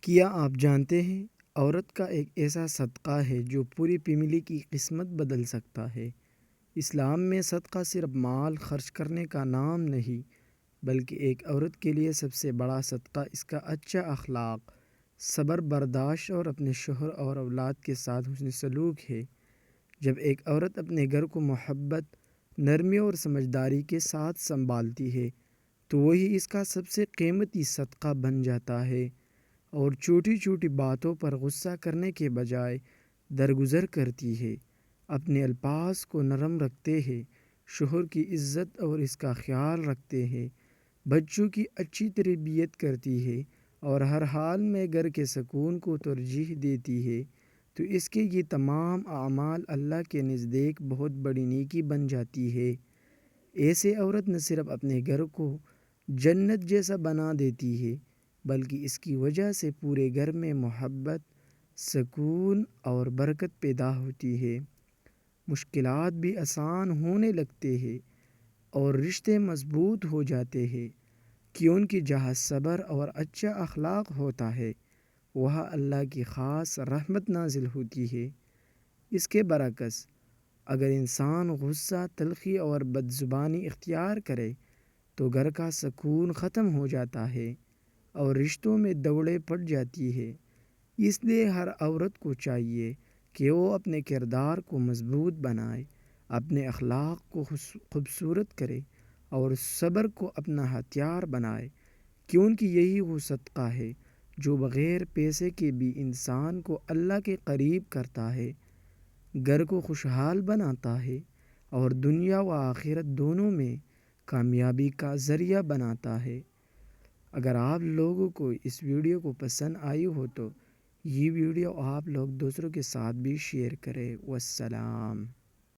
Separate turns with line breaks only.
کیا آپ جانتے ہیں عورت کا ایک ایسا صدقہ ہے جو پوری فیملی کی قسمت بدل سکتا ہے۔ اسلام میں صدقہ صرف مال خرچ کرنے کا نام نہیں بلکہ ایک عورت کے لیے سب سے بڑا صدقہ اس کا اچھا اخلاق، صبر برداشت اور اپنے شوہر اور اولاد کے ساتھ حسن سلوک ہے۔ جب ایک عورت اپنے گھر کو محبت، نرمی اور سمجھداری کے ساتھ سنبھالتی ہے تو وہی اس کا سب سے قیمتی صدقہ بن جاتا ہے، اور چھوٹی چھوٹی باتوں پر غصہ کرنے کے بجائے درگزر کرتی ہے، اپنے الفاظ کو نرم رکھتے ہیں، شوہر کی عزت اور اس کا خیال رکھتے ہیں، بچوں کی اچھی تربیت کرتی ہے اور ہر حال میں گھر کے سکون کو ترجیح دیتی ہے، تو اس کے یہ تمام اعمال اللہ کے نزدیک بہت بڑی نیکی بن جاتی ہے۔ ایسے عورت نہ صرف اپنے گھر کو جنت جیسا بنا دیتی ہے بلکہ اس کی وجہ سے پورے گھر میں محبت، سکون اور برکت پیدا ہوتی ہے، مشکلات بھی آسان ہونے لگتے ہیں اور رشتے مضبوط ہو جاتے ہیں، کیونکہ جہاں صبر اور اچھا اخلاق ہوتا ہے وہاں اللہ کی خاص رحمت نازل ہوتی ہے۔ اس کے برعکس اگر انسان غصہ، تلخی اور بدزبانی اختیار کرے تو گھر کا سکون ختم ہو جاتا ہے اور رشتوں میں دوڑیں پڑ جاتی ہے۔ اس لیے ہر عورت کو چاہیے کہ وہ اپنے کردار کو مضبوط بنائے، اپنے اخلاق کو خوبصورت کرے اور صبر کو اپنا ہتھیار بنائے، کیونکہ یہی وہ صدقہ ہے جو بغیر پیسے کے بھی انسان کو اللہ کے قریب کرتا ہے، گھر کو خوشحال بناتا ہے اور دنیا و آخرت دونوں میں کامیابی کا ذریعہ بناتا ہے۔ اگر آپ لوگوں کو اس ویڈیو کو پسند آئی ہو تو یہ ویڈیو آپ لوگ دوسروں کے ساتھ بھی شیئر کریں۔ والسلام۔